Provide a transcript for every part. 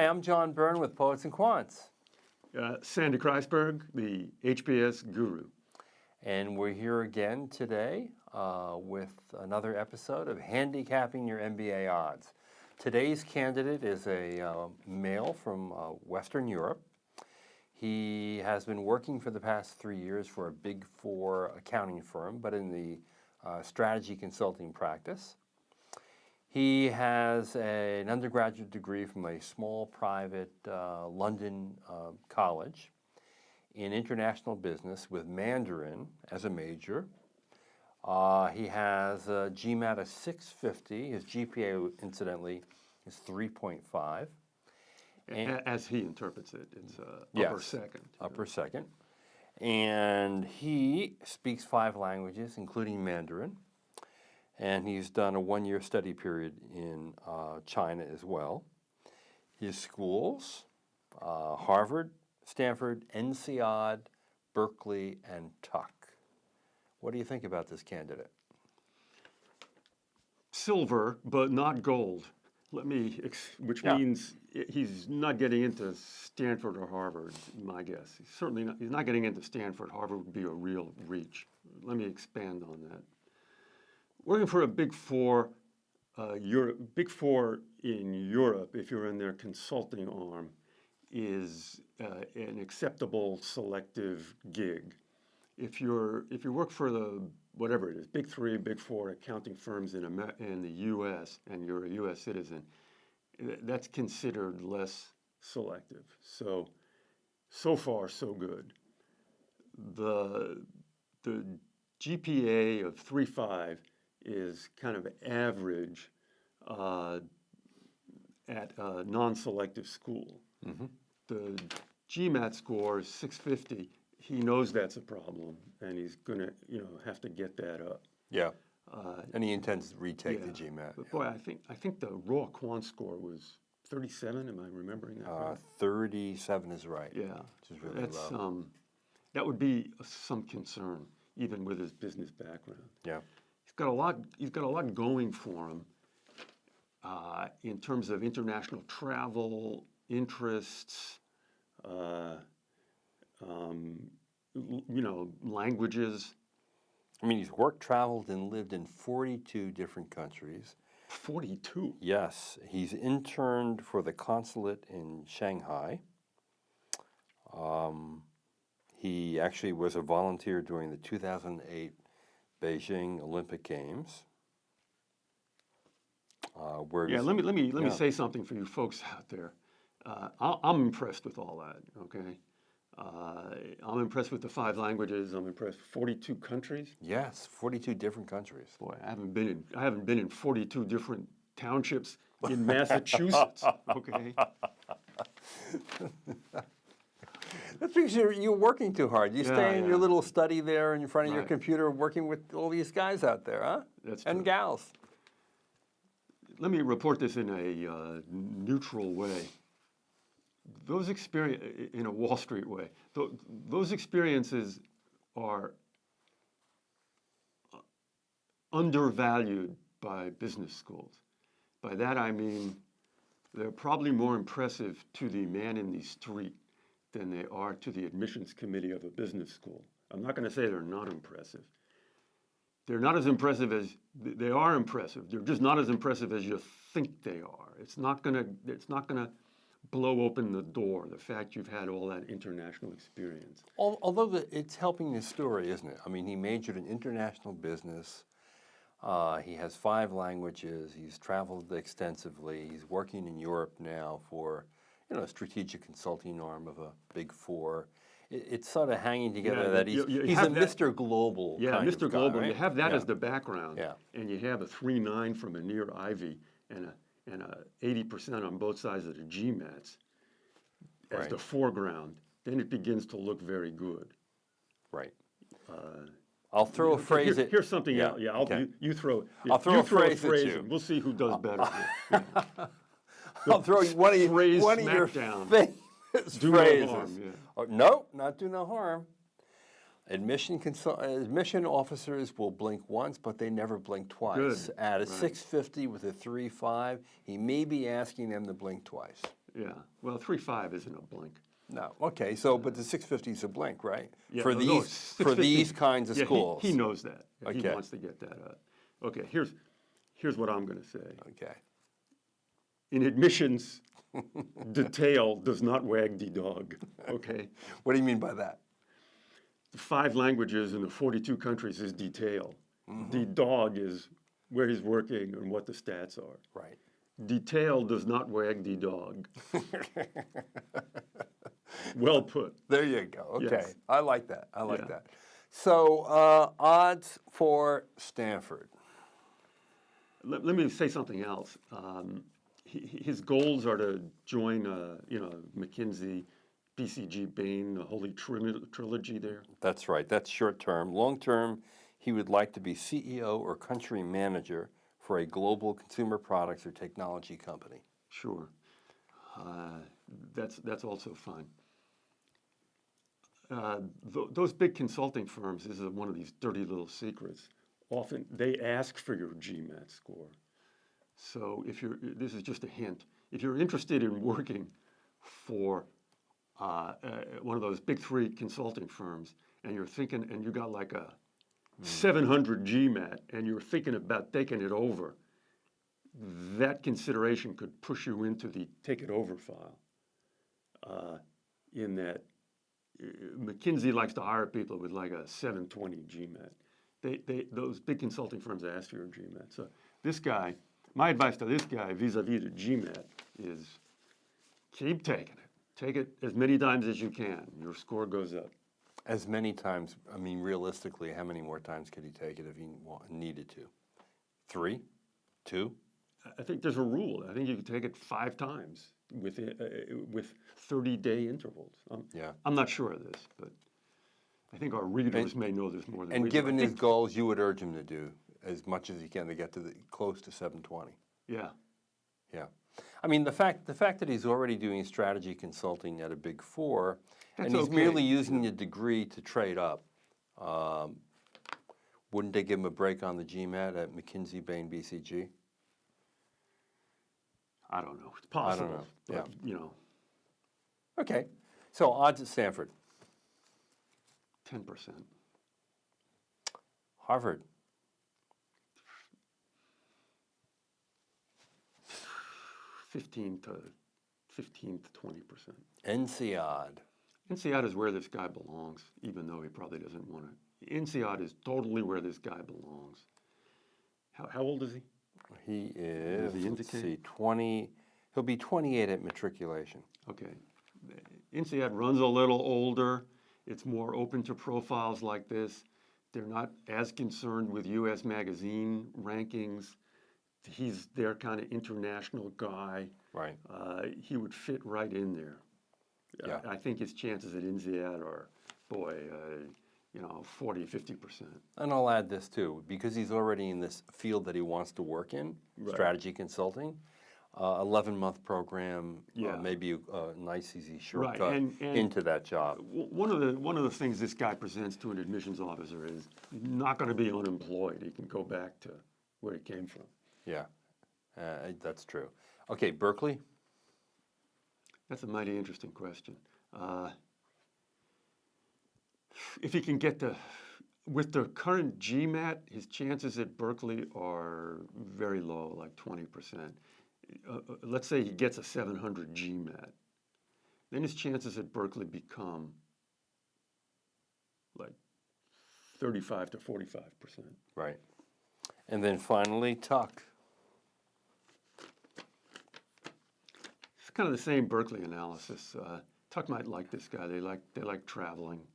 I'm John Byrne with Poets and Quants. Sandy Kreisberg, the HBS guru. And we're here again today with another episode of Handicapping Your MBA Odds. Today's candidate is a male from Western Europe. He has been working for the past 3 years for a Big Four accounting firm, but in the strategy consulting practice. He has an undergraduate degree from a small private London college in international business with Mandarin as a major. He has a GMAT of 650. His GPA, incidentally, is 3.5. As he interprets it, it's upper second. Upper second. And he speaks 5 languages, including Mandarin. And he's done a 1-year study period in China as well. His schools, Harvard, Stanford, INSEAD, Berkeley, and Tuck. What do you think about this candidate? Silver, but not gold. Which means he's not getting into Stanford or Harvard, my guess. He's not getting into Stanford. Harvard would be a real reach. Let me expand on that. Working for a Big Four, Big Four in Europe, if you're in their consulting arm, is an acceptable selective gig. If you work for the whatever it is, Big Three, Big Four accounting firms in the U.S. and you're a U.S. citizen, that's considered less selective. So far, so good. The GPA of 3.5 is kind of average at a non-selective school. Mm-hmm. The GMAT score is 650. He knows that's a problem, and he's going to, have to get that up. Yeah. And he intends to retake the GMAT. But boy, I think the raw quant score was 37. Am I remembering that right? 37 is right. Yeah. Which is really low. That would be some concern, even with his business background. Yeah. He's got a lot going for him in terms of international travel, interests, languages. I mean, he's worked, traveled, and lived in 42 different countries. 42? Yes. He's interned for the consulate in Shanghai. He actually was a volunteer during the 2008 Beijing Olympic Games. Let me say something for you folks out there. I'm impressed with all that. Okay, I'm impressed with the 5 languages. I'm impressed. 42 countries. Yes, 42 different countries. Boy, I haven't been in 42 different townships in Massachusetts. Okay. That's because you're working too hard. You stay in your little study there in front of your computer working with all these guys out there, huh? That's and true. Gals. Let me report this in a neutral way. Those experiences, in a Wall Street way, those experiences are undervalued by business schools. By that I mean they're probably more impressive to the man in the street than they are to the admissions committee of a business school. I'm not going to say they're not impressive. They're not as impressive as they are impressive. They're just not as impressive as you think they are. It's not going to blow open the door, the fact you've had all that international experience. Although it's helping his story, isn't it? I mean, he majored in international business. He has 5 languages. He's traveled extensively. He's working in Europe now for a strategic consulting arm of a Big Four. It's sort of hanging together that he's a Mr. Global. Yeah, kind Mr. of guy, Global. right? You have that as the background, and you have a 3.9 from a near Ivy and a 80% on both sides of the GMATs as the foreground. Then it begins to look very good. Right. I'll throw a phrase. Here's something. You throw. I'll throw a phrase at you. We'll see who does better. I'll throw one of your famous phrases. Do no harm. Yeah. No, not do no harm. Admission officers will blink once, but they never blink twice. Good. At a 650 with a 3.5, he may be asking them to blink twice. Yeah. Well, 3.5 isn't a blink. No. Okay. So, but the 650 is a blink, right? Yeah, For no, these for 650 these kinds of yeah, schools. he knows that. Yeah, Okay. He wants to get that up. Okay. Here's what I'm going to say. Okay. In admissions, the tail does not wag the dog. Okay. What do you mean by that? The 5 languages in the 42 countries is detail. The dog is where he's working and what the stats are. Right. Detail does not wag the dog. Well put. There you go. Okay. Yes. I like that. I like Yeah. that. So, odds for Stanford. Let me say something else. His goals are to join, McKinsey, BCG, Bain, a holy trilogy there. That's right. That's short term. Long term, he would like to be CEO or country manager for a global consumer products or technology company. Sure. That's also fine. Those big consulting firms, this is one of these dirty little secrets, often they ask for your GMAT score. So this is just a hint, if you're interested in working for one of those big 3 consulting firms and you're thinking, and you got like a 700 GMAT and you're thinking about taking it over, that consideration could push you into the take it over file. In that McKinsey likes to hire people with like a 720 GMAT. Those big consulting firms ask for your GMAT. So this guy, my advice to this guy vis-a-vis the GMAT is keep taking it. Take it as many times as you can. Your score goes up. As many times, I mean, realistically, how many more times could he take it if he needed to? 3? 2? I think there's a rule. I think you can take it 5 times with 30-day intervals. Yeah. I'm not sure of this, but I think our readers may know this more than we And do. given his goals, you would urge him to do as much as he can to get to close to 720. Yeah. Yeah. I mean, the fact that he's already doing strategy consulting at a big 4, and he's okay. merely using the degree to trade up, wouldn't they give him a break on the GMAT at McKinsey, Bain, BCG? I don't know. It's possible. I don't know. But, you know, Okay. So odds at Stanford. 10%. Harvard. 15 to 20%. INSEAD. INSEAD is where this guy belongs, even though he probably doesn't want it. INSEAD is totally where this guy belongs. How old is he? He is, Does he let's indicate? see, 20, he'll be 28 at matriculation. Okay. INSEAD runs a little older. It's more open to profiles like this. They're not as concerned with U.S. magazine rankings. He's their kind of international guy. Right. He would fit right in there. Yeah. I think his chances at INSEAD are, 40, 50%. And I'll add this too, because he's already in this field that he wants to work in, Right. strategy consulting, 11-month program, Yeah. maybe a nice easy shortcut and into that job. One of the things this guy presents to an admissions officer is he's not going to be unemployed. He can go back to where he came from. Yeah, that's true. Okay, Berkeley? That's a mighty interesting question. If he can get with the current GMAT, his chances at Berkeley are very low, like 20%. Let's say he gets a 700 GMAT. Then his chances at Berkeley become like 35 to 45%. Right. And then finally, Tuck. It's kind of the same Berkeley analysis. Tuck might like this guy. They like traveling.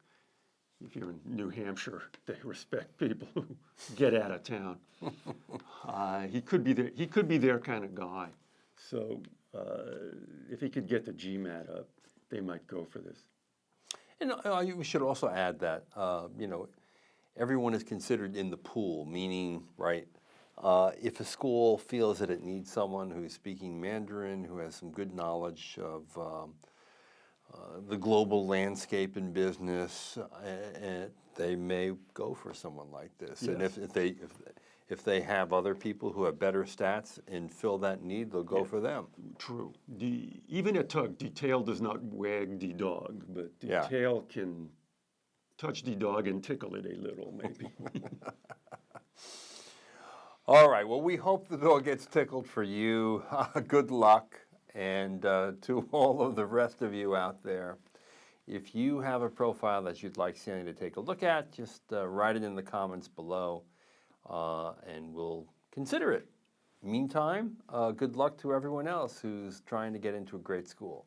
If you're in New Hampshire, they respect people who get out of town. He could be their kind of guy. So if he could get the GMAT up, they might go for this. And we should also add that everyone is considered in the pool, meaning, right, if a school feels that it needs someone who's speaking Mandarin, who has some good knowledge of the global landscape in business, and they may go for someone like this. Yes. And if they have other people who have better stats and fill that need, they'll go for them. True. Even a tug, the tail does not wag the dog, but the Yeah. tail can touch the dog and tickle it a little, maybe. All right. Well, we hope the dog gets tickled for you. Good luck. And to all of the rest of you out there, if you have a profile that you'd like Sandy to take a look at, just write it in the comments below, and we'll consider it. Meantime, good luck to everyone else who's trying to get into a great school.